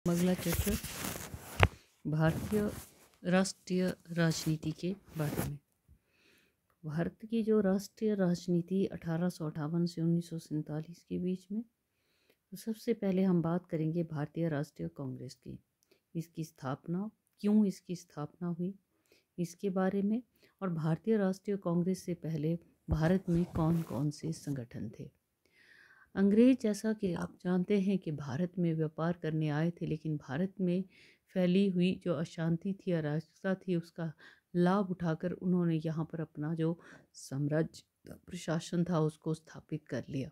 अगला चैप्टर भारतीय राष्ट्रीय राजनीति के बारे में। भारत की जो राष्ट्रीय राजनीति 1858 से 1947 के बीच में, तो सबसे पहले हम बात करेंगे भारतीय राष्ट्रीय कांग्रेस की। इसकी स्थापना, क्यों इसकी स्थापना हुई, इसके बारे में, और भारतीय राष्ट्रीय कांग्रेस से पहले भारत में कौन कौन से संगठन थे। अंग्रेज, जैसा कि आप जानते हैं कि भारत में व्यापार करने आए थे, लेकिन भारत में फैली हुई जो अशांति थी, अराजकता थी, उसका लाभ उठाकर उन्होंने यहाँ पर अपना जो साम्राज्य प्रशासन था उसको स्थापित कर लिया।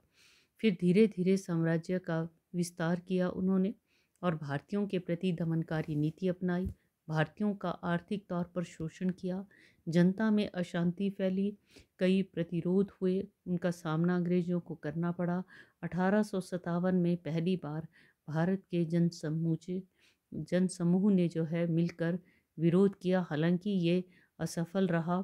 फिर धीरे धीरे साम्राज्य का विस्तार किया उन्होंने और भारतीयों के प्रति दमनकारी नीति अपनाई। भारतीयों का आर्थिक तौर पर शोषण किया, जनता में अशांति फैली, कई प्रतिरोध हुए, उनका सामना अंग्रेजों को करना पड़ा। 1857 में पहली बार भारत के जनसमूह ने जो है मिलकर विरोध किया, हालांकि ये असफल रहा।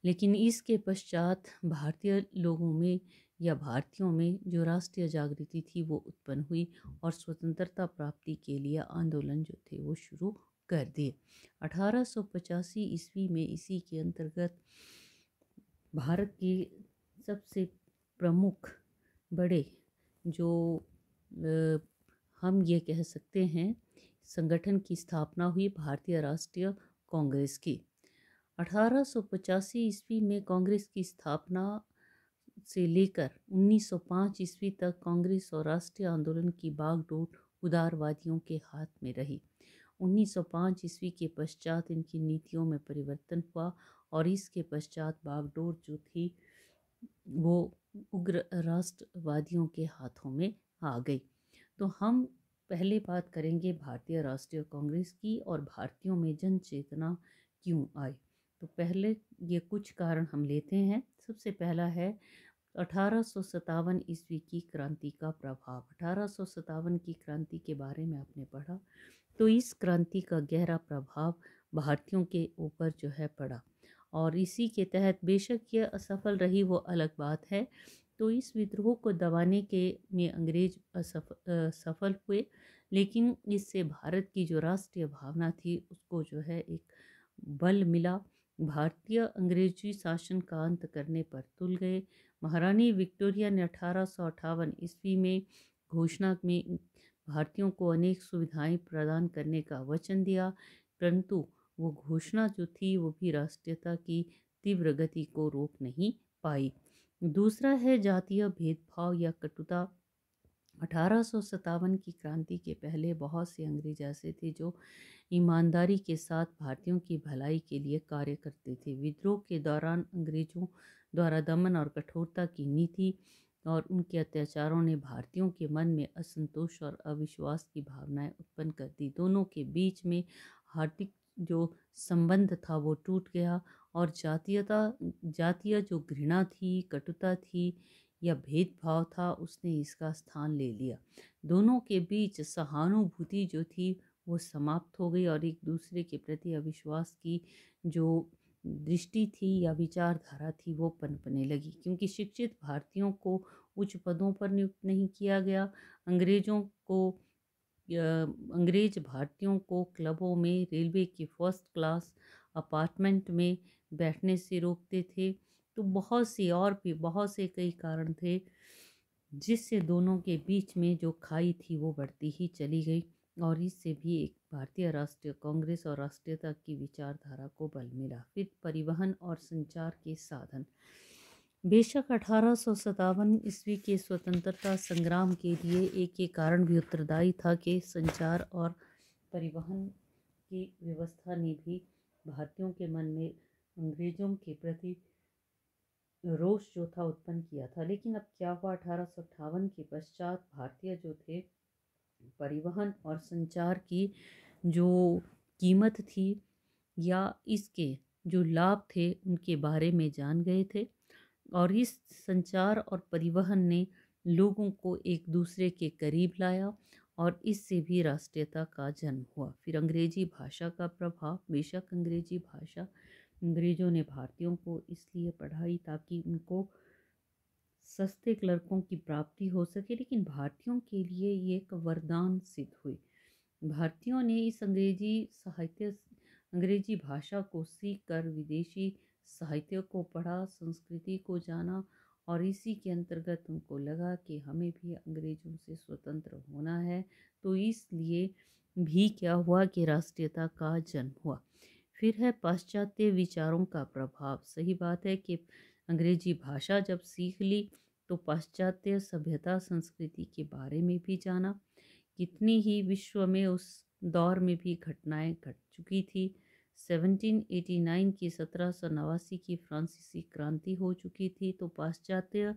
लेकिन इसके पश्चात भारतीय लोगों में या भारतीयों में जो राष्ट्रीय जागृति थी वो उत्पन्न हुई और स्वतंत्रता प्राप्ति के लिए आंदोलन जो थे वो शुरू कर दिए। 1885 ईस्वी में इसी के अंतर्गत भारत की सबसे प्रमुख बड़े जो हम ये कह सकते हैं संगठन की स्थापना हुई, भारतीय राष्ट्रीय कांग्रेस की। 1885 ईस्वी में कांग्रेस की स्थापना से लेकर 1905 ईस्वी तक कांग्रेस और राष्ट्रीय आंदोलन की बागडोर उदारवादियों के हाथ में रही। 1905 ईस्वी के पश्चात इनकी नीतियों में परिवर्तन हुआ और इसके पश्चात बागडोर जो थी वो उग्र राष्ट्रवादियों के हाथों में आ गई। तो हम पहले बात करेंगे भारतीय राष्ट्रीय कांग्रेस की और भारतीयों में जन चेतना क्यों आई। तो पहले ये कुछ कारण हम लेते हैं। सबसे पहला है 1857 ईस्वी की क्रांति का प्रभाव। 1857 की क्रांति के बारे में आपने पढ़ा, तो इस क्रांति का गहरा प्रभाव भारतीयों के ऊपर जो है पड़ा और इसी के तहत, बेशक ये असफल रही वो अलग बात है, तो इस विद्रोह को दबाने के में अंग्रेज सफल हुए, लेकिन इससे भारत की जो राष्ट्रीय भावना थी उसको जो है एक बल मिला। भारतीय अंग्रेजी शासन का अंत करने पर तुल गए। महारानी विक्टोरिया ने 1858 ईस्वी में घोषणा में भारतीयों को अनेक सुविधाएं प्रदान करने का वचन दिया, परंतु वो घोषणा जो थी वो भी राष्ट्रीयता की तीव्र गति को रोक नहीं पाई। दूसरा है जातीय भेदभाव या कटुता। 1857 की क्रांति के पहले बहुत से अंग्रेज ऐसे थे जो ईमानदारी के साथ भारतीयों की भलाई के लिए कार्य करते थे। विद्रोह के दौरान अंग्रेजों द्वारा दमन और कठोरता की नीति और उनके अत्याचारों ने भारतीयों के मन में असंतोष और अविश्वास की भावनाएं उत्पन्न कर दी। दोनों के बीच में हार्दिक जो संबंध था वो टूट गया और जातीय जो घृणा थी, कटुता थी या भेदभाव था, उसने इसका स्थान ले लिया। दोनों के बीच सहानुभूति जो थी वो समाप्त हो गई और एक दूसरे के प्रति अविश्वास की जो दृष्टि थी या विचारधारा थी वो पनपने लगी, क्योंकि शिक्षित भारतीयों को उच्च पदों पर नियुक्त नहीं किया गया। अंग्रेज भारतीयों को क्लबों में, रेलवे की फर्स्ट क्लास अपार्टमेंट में बैठने से रोकते थे। तो बहुत से कई कारण थे जिससे दोनों के बीच में जो खाई थी वो बढ़ती ही चली गई और इससे भी एक भारतीय राष्ट्रीय कांग्रेस और राष्ट्रीयता की विचारधारा को बल मिला। फिर परिवहन और संचार के साधन। बेशक 1857 ईस्वी के स्वतंत्रता संग्राम के लिए एक ये कारण भी उत्तरदायी था कि संचार और परिवहन की व्यवस्था ने भी भारतीयों के मन में अंग्रेजों के प्रति रोष जो था उत्पन्न किया था। लेकिन अब क्या हुआ, 1858 के पश्चात भारतीय जो थे परिवहन और संचार की जो कीमत थी या इसके जो लाभ थे उनके बारे में जान गए थे और इस संचार और परिवहन ने लोगों को एक दूसरे के करीब लाया और इससे भी राष्ट्रीयता का जन्म हुआ। फिर अंग्रेजी भाषा का प्रभाव। बेशक अंग्रेजी भाषा अंग्रेजों ने भारतीयों को इसलिए पढ़ाई ताकि उनको सस्ते क्लर्कों की प्राप्ति हो सके, लेकिन भारतीयों के लिए ये एक वरदान सिद्ध हुई। भारतीयों ने इस अंग्रेजी भाषा को सीख कर विदेशी साहित्य को पढ़ा, संस्कृति को जाना और इसी के अंतर्गत उनको लगा कि हमें भी अंग्रेजों से स्वतंत्र होना है। तो इसलिए भी क्या हुआ कि राष्ट्रीयता का जन्म हुआ। फिर है पाश्चात्य विचारों का प्रभाव। सही बात है कि अंग्रेजी भाषा जब सीख ली तो पाश्चात्य सभ्यता संस्कृति के बारे में भी जाना। कितनी ही विश्व में उस दौर में भी घटनाएं घट चुकी थी। 1789 की 1789 की फ्रांसीसी क्रांति हो चुकी थी। तो पाश्चात्य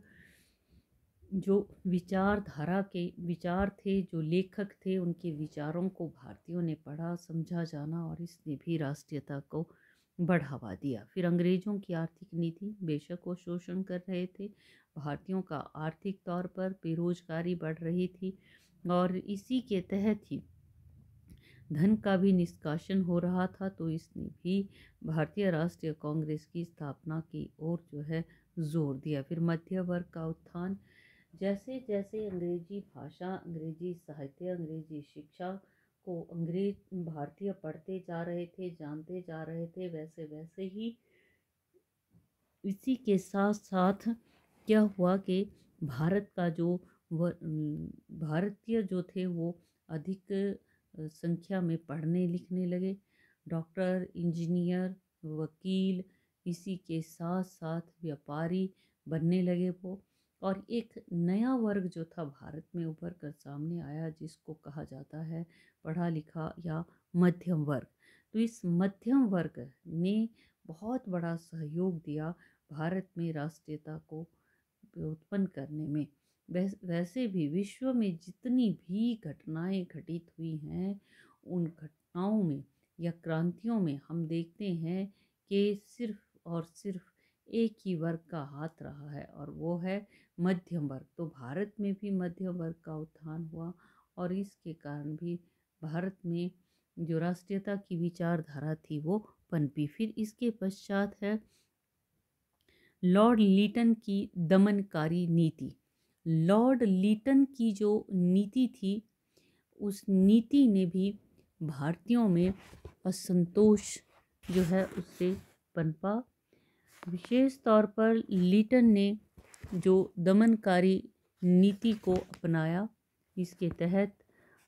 जो विचारधारा के विचार थे, जो लेखक थे, उनके विचारों को भारतीयों ने पढ़ा, समझा जाना और इसने भी राष्ट्रीयता को बढ़ावा दिया। फिर अंग्रेजों की आर्थिक नीति, बेशक वो शोषण कर रहे थे, भारतीयों का आर्थिक तौर पर बेरोजगारी बढ़ रही थी और इसी के तहत ही धन का भी निष्कासन हो रहा था। तो इसने भी भारतीय राष्ट्रीय कांग्रेस की स्थापना की ओर जो है जोर दिया। फिर मध्य वर्ग का उत्थान। जैसे जैसे अंग्रेजी भाषा, अंग्रेजी साहित्य, अंग्रेजी शिक्षा को अंग्रेज भारतीय पढ़ते जा रहे थे, जानते जा रहे थे, वैसे वैसे ही इसी के साथ साथ क्या हुआ कि भारत का जो भारतीय जो थे वो अधिक संख्या में पढ़ने लिखने लगे। डॉक्टर, इंजीनियर, वकील, इसी के साथ साथ व्यापारी बनने लगे वो। और एक नया वर्ग जो था भारत में उभर कर सामने आया, जिसको कहा जाता है पढ़ा लिखा या मध्यम वर्ग। तो इस मध्यम वर्ग ने बहुत बड़ा सहयोग दिया भारत में राष्ट्रीयता को उत्पन्न करने में। वैसे भी विश्व में जितनी भी घटनाएं घटित हुई हैं, उन घटनाओं में या क्रांतियों में हम देखते हैं कि सिर्फ और सिर्फ एक ही वर्ग का हाथ रहा है और वो है मध्यम वर्ग। तो भारत में भी मध्यम वर्ग का उत्थान हुआ और इसके कारण भी भारत में जो राष्ट्रीयता की विचारधारा थी वो पनपी। फिर इसके पश्चात है लॉर्ड लीटन की दमनकारी नीति। लॉर्ड लीटन की जो नीति थी, उस नीति ने भी भारतीयों में असंतोष जो है उससे पनपा। विशेष तौर पर लीटन ने जो दमनकारी नीति को अपनाया, इसके तहत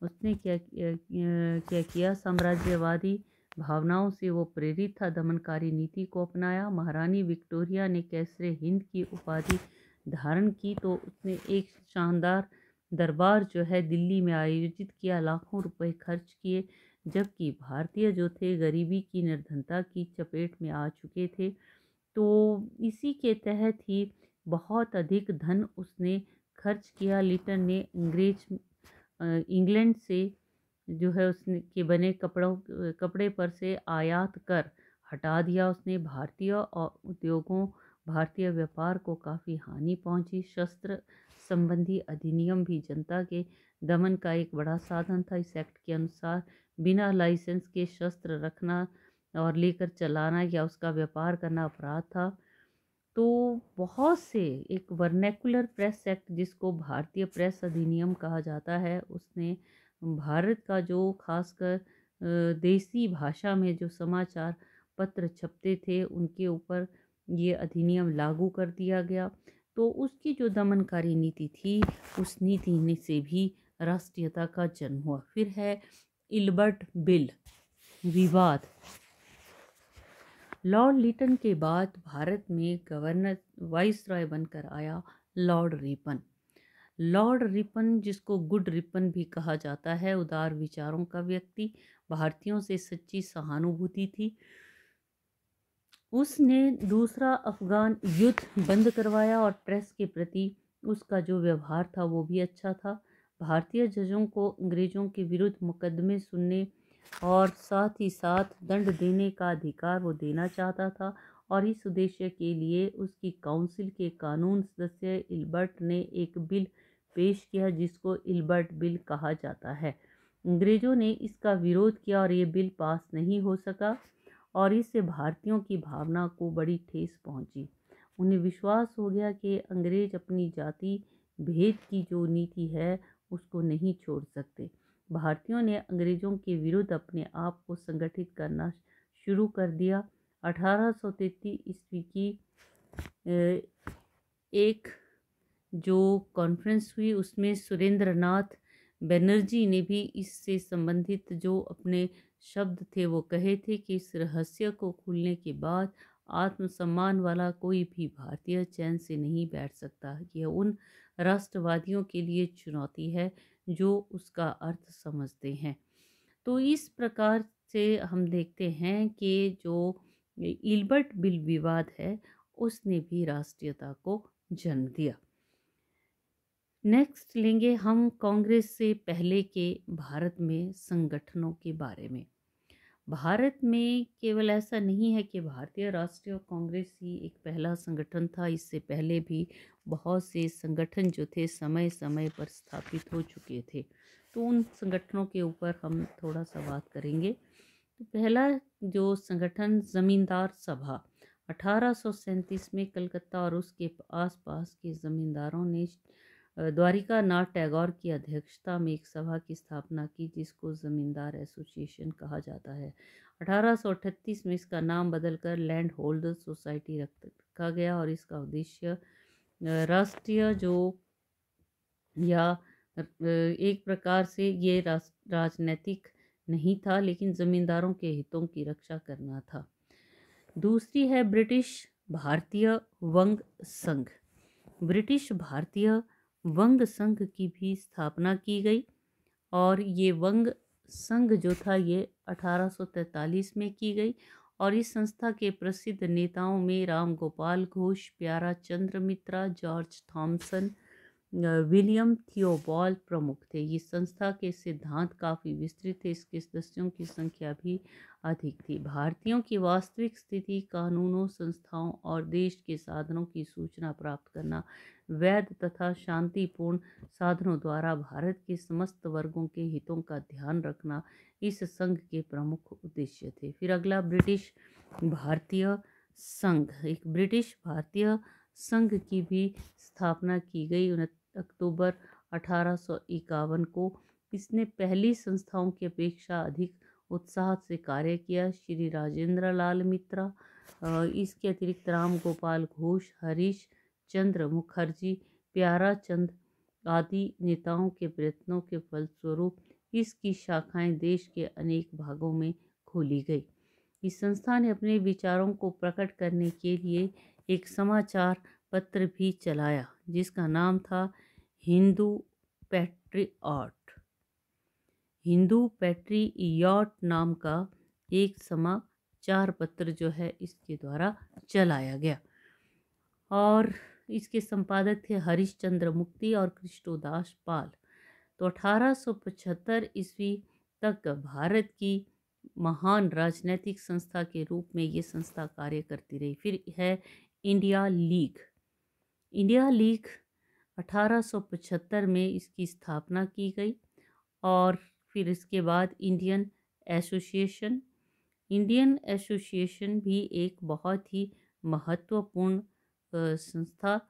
उसने क्या किया, साम्राज्यवादी भावनाओं से वो प्रेरित था, दमनकारी नीति को अपनाया। महारानी विक्टोरिया ने कैसरे हिंद की उपाधि धारण की, तो उसने एक शानदार दरबार जो है दिल्ली में आयोजित किया, लाखों रुपए खर्च किए, जबकि भारतीय जो थे गरीबी की, निर्धनता की चपेट में आ चुके थे। तो इसी के तहत ही बहुत अधिक धन उसने खर्च किया। लिटन ने इंग्लैंड से जो है उसने के बने कपड़े पर से आयात कर हटा दिया उसने। भारतीय उद्योगों, भारतीय व्यापार को काफ़ी हानि पहुंची। शस्त्र संबंधी अधिनियम भी जनता के दमन का एक बड़ा साधन था। इस एक्ट के अनुसार बिना लाइसेंस के शस्त्र रखना और लेकर चलाना या उसका व्यापार करना अपराध था। तो बहुत से एक वर्नैकुलर प्रेस एक्ट, जिसको भारतीय प्रेस अधिनियम कहा जाता है, उसने भारत का जो खासकर देसी भाषा में जो समाचार पत्र छपते थे उनके ऊपर ये अधिनियम लागू कर दिया गया। तो उसकी जो दमनकारी नीति थी, उस नीति से भी राष्ट्रीयता का जन्म हुआ। फिर है इल्बर्ट बिल विवाद। लॉर्ड लीटन के बाद भारत में गवर्नर वाइसरॉय बनकर आया लॉर्ड रिपन। लॉर्ड रिपन, जिसको गुड रिपन भी कहा जाता है, उदार विचारों का व्यक्ति, भारतीयों से सच्ची सहानुभूति थी। उसने दूसरा अफगान युद्ध बंद करवाया और प्रेस के प्रति उसका जो व्यवहार था वो भी अच्छा था। भारतीय जजों को अंग्रेजों के विरुद्ध मुकदमे सुनने और साथ ही साथ दंड देने का अधिकार वो देना चाहता था और इस उद्देश्य के लिए उसकी काउंसिल के कानून सदस्य इल्बर्ट ने एक बिल पेश किया, जिसको इल्बर्ट बिल कहा जाता है। अंग्रेजों ने इसका विरोध किया और ये बिल पास नहीं हो सका और इससे भारतीयों की भावना को बड़ी ठेस पहुंची। उन्हें विश्वास हो गया कि अंग्रेज अपनी जाति भेद की जो नीति है उसको नहीं छोड़ सकते। भारतीयों ने अंग्रेजों के विरुद्ध अपने आप को संगठित करना शुरू कर दिया। 1833 ईस्वी की एक जो कॉन्फ्रेंस हुई उसमें सुरेंद्र नाथ बनर्जी ने भी इससे संबंधित जो अपने शब्द थे वो कहे थे कि इस रहस्य को खुलने के बाद आत्मसम्मान वाला कोई भी भारतीय चैन से नहीं बैठ सकता। यह उन राष्ट्रवादियों के लिए चुनौती है जो उसका अर्थ समझते हैं। तो इस प्रकार से हम देखते हैं कि जो इल्बर्ट बिल विवाद है उसने भी राष्ट्रीयता को जन्म दिया। नेक्स्ट लेंगे हम कांग्रेस से पहले के भारत में संगठनों के बारे में। भारत में केवल ऐसा नहीं है कि भारतीय राष्ट्रीय कांग्रेस ही एक पहला संगठन था, इससे पहले भी बहुत से संगठन जो थे समय समय पर स्थापित हो चुके थे। तो उन संगठनों के ऊपर हम थोड़ा सा बात करेंगे। तो पहला जो संगठन जमींदार सभा 1837 में कलकत्ता और उसके आसपास के जमींदारों ने द्वारिका नाथ टैगोर की अध्यक्षता में एक सभा की स्थापना की जिसको जमींदार एसोसिएशन कहा जाता है। 1838 में इसका नाम बदलकर लैंड होल्डर्स सोसाइटी रखा गया और इसका उद्देश्य राष्ट्रीय जो या एक प्रकार से ये राजनीतिक नहीं था लेकिन जमींदारों के हितों की रक्षा करना था। दूसरी है ब्रिटिश भारतीय वंग संघ। ब्रिटिश भारतीय वंग संघ की भी स्थापना की गई और ये वंग संघ जो था ये 1843 में की गई और इस संस्था के प्रसिद्ध नेताओं में राम गोपाल घोष, प्यारा चंद्र मित्रा, जॉर्ज थॉमसन, विलियम थियोबाल्ड प्रमुख थे। ये संस्था के सिद्धांत काफ़ी विस्तृत थे, इसके सदस्यों की संख्या भी अधिक थी। भारतीयों की वास्तविक स्थिति, कानूनों, संस्थाओं और देश के साधनों की सूचना प्राप्त करना, वैध तथा शांतिपूर्ण साधनों द्वारा भारत के समस्त वर्गों के हितों का ध्यान रखना इस संघ के प्रमुख उद्देश्य थे। फिर अगला ब्रिटिश भारतीय संघ। एक ब्रिटिश भारतीय संघ की भी स्थापना की गई 29 अक्टूबर 1851 को। इसने पहली संस्थाओं की अपेक्षा अधिक उत्साह से कार्य किया। श्री राजेंद्र लाल मित्रा, इसके अतिरिक्त राम गोपाल घोष, हरीश चंद्र मुखर्जी, प्यारा चंद आदि नेताओं के प्रयत्नों के फलस्वरूप इसकी शाखाएं देश के अनेक भागों में खोली गई। इस संस्था ने अपने विचारों को प्रकट करने के लिए एक समाचार पत्र भी चलाया जिसका नाम था हिंदू पैट्रियट। हिंदू पैट्रियट नाम का एक समाचार पत्र जो है इसके द्वारा चलाया गया और इसके संपादक थे हरिश्चंद्र मुक्ति और कृष्णोदास पाल। तो 1875 ईस्वी तक भारत की महान राजनीतिक संस्था के रूप में ये संस्था कार्य करती रही। फिर है इंडिया लीग। इंडिया लीग 1875 में इसकी स्थापना की गई और फिर इसके बाद इंडियन एसोसिएशन। इंडियन एसोसिएशन भी एक बहुत ही महत्वपूर्ण संस्था।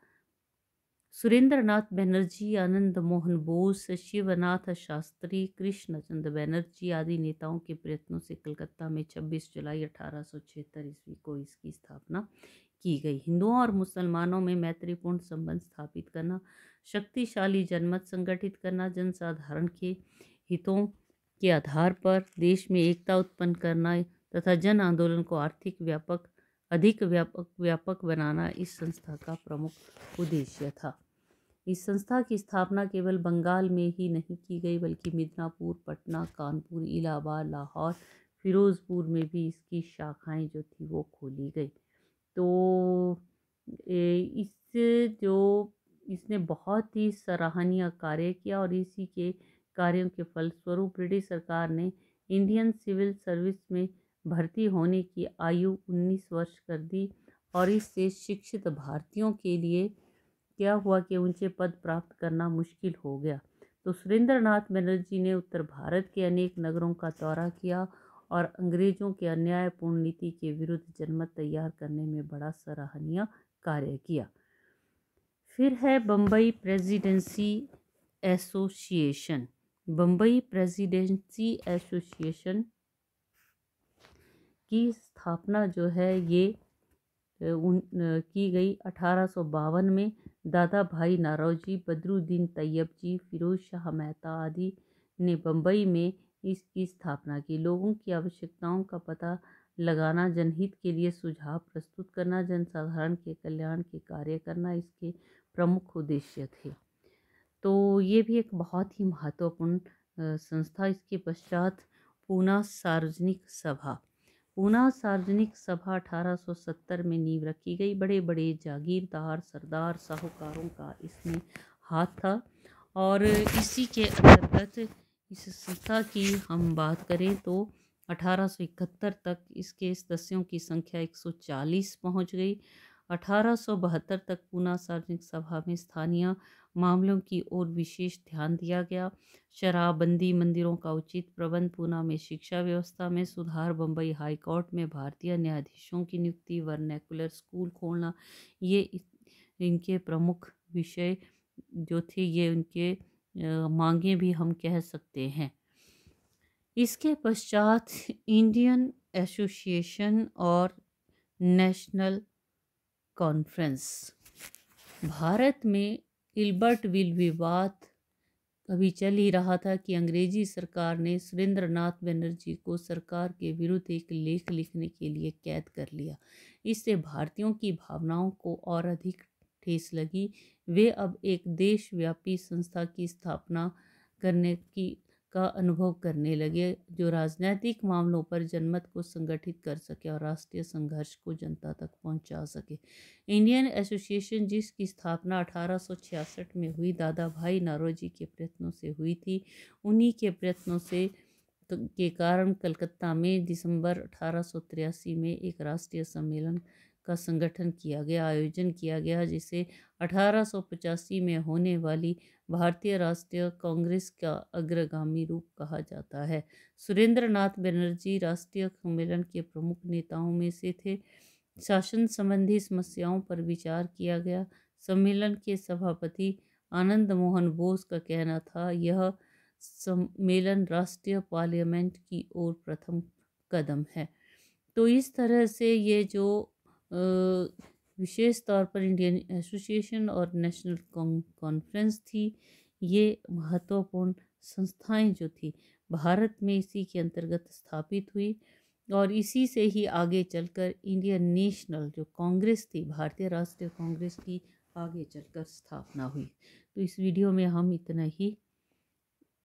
सुरेंद्र नाथ बनर्जी, आनंद मोहन बोस, शिवनाथ शास्त्री, कृष्ण चंद्र बनर्जी आदि नेताओं के प्रयत्नों से कलकत्ता में 26 जुलाई 1876 ईस्वी को इसकी स्थापना की गई। हिंदुओं और मुसलमानों में मैत्रीपूर्ण संबंध स्थापित करना, शक्तिशाली जनमत संगठित करना, जनसाधारण के हितों के आधार पर देश में एकता उत्पन्न करना तथा जन आंदोलन को अधिक व्यापक बनाना इस संस्था का प्रमुख उद्देश्य था। इस संस्था की स्थापना केवल बंगाल में ही नहीं की गई बल्कि मिदनापुर, पटना, कानपुर, इलाहाबाद, लाहौर, फिरोजपुर में भी इसकी शाखाएं जो थी वो खोली गई। तो इसने बहुत ही सराहनीय कार्य किया और इसी के कार्यों के फलस्वरूप ब्रिटिश सरकार ने इंडियन सिविल सर्विस में भर्ती होने की आयु 19 वर्ष कर दी और इससे शिक्षित भारतीयों के लिए क्या हुआ कि ऊंचे पद प्राप्त करना मुश्किल हो गया। तो सुरेंद्र नाथ बनर्जी ने उत्तर भारत के अनेक नगरों का दौरा किया और अंग्रेजों के अन्यायपूर्ण नीति के विरुद्ध जनमत तैयार करने में बड़ा सराहनीय कार्य किया। फिर है Bombay presidency association. Bombay presidency association की स्थापना जो है ये की गई 1852 में। दादा भाई नारोजी, बदरुद्दीन तैयब जी, फिरोज शाह मेहता आदि ने बम्बई में इसकी स्थापना की। लोगों की आवश्यकताओं का पता लगाना, जनहित के लिए सुझाव प्रस्तुत करना, जनसाधारण के कल्याण के कार्य करना इसके प्रमुख उद्देश्य थे। तो ये भी एक बहुत ही महत्वपूर्ण संस्था। इसके पश्चात पूना सार्वजनिक सभा। पूना सार्वजनिक सभा 1870 में नींव रखी गई। बड़े बड़े जागीरदार, सरदार, साहूकारों का इसमें हाथ था और इसी के अंतर्गत इस संस्था की हम बात करें तो 1871 तक इसके सदस्यों की संख्या 140 पहुंच गई। 1872 तक पूना सार्वजनिक सभा में स्थानीय मामलों की ओर विशेष ध्यान दिया गया। शराबबंदी, मंदिरों का उचित प्रबंध, पूना में शिक्षा व्यवस्था में सुधार, बम्बई हाई कोर्ट में भारतीय न्यायाधीशों की नियुक्ति, वर्नैकुलर स्कूल खोलना, ये इनके प्रमुख विषय जो थे, ये उनके मांगे भी हम कह सकते हैं। इसके पश्चात इंडियन एसोसिएशन और नेशनल कॉन्फ्रेंस। भारत में इल्बर्टविल विवाद अभी चल ही रहा था कि अंग्रेजी सरकार ने सुरेंद्रनाथ बनर्जी को सरकार के विरुद्ध एक लेख लिखने के लिए कैद कर लिया। इससे भारतीयों की भावनाओं को और अधिक ठेस लगी। वे अब एक देशव्यापी संस्था की स्थापना करने का अनुभव करने लगे जो राजनीतिक मामलों पर जनमत को संगठित कर सके और राष्ट्रीय संघर्ष को जनता तक पहुंचा सके। इंडियन एसोसिएशन, जिसकी स्थापना 1866 में हुई, दादा भाई नारोजी के प्रयत्नों से हुई थी। उन्हीं के प्रयत्नों से के कारण कलकत्ता में दिसंबर 1883 में एक राष्ट्रीय सम्मेलन का आयोजन किया गया, जिसे 1885 में होने वाली भारतीय राष्ट्रीय कांग्रेस का अग्रगामी रूप कहा जाता है। सुरेंद्रनाथ बनर्जी राष्ट्रीय सम्मेलन के प्रमुख नेताओं में से थे। शासन संबंधी समस्याओं पर विचार किया गया। सम्मेलन के सभापति आनंद मोहन बोस का कहना था, यह सम्मेलन राष्ट्रीय पार्लियामेंट की ओर प्रथम कदम है। तो इस तरह से ये जो विशेष तौर पर इंडियन एसोसिएशन और नेशनल कॉन्फ्रेंस थी, ये महत्वपूर्ण संस्थाएं जो थी भारत में इसी के अंतर्गत स्थापित हुई और इसी से ही आगे चलकर इंडियन नेशनल जो कांग्रेस थी, भारतीय राष्ट्रीय कांग्रेस की आगे चलकर स्थापना हुई। तो इस वीडियो में हम इतना ही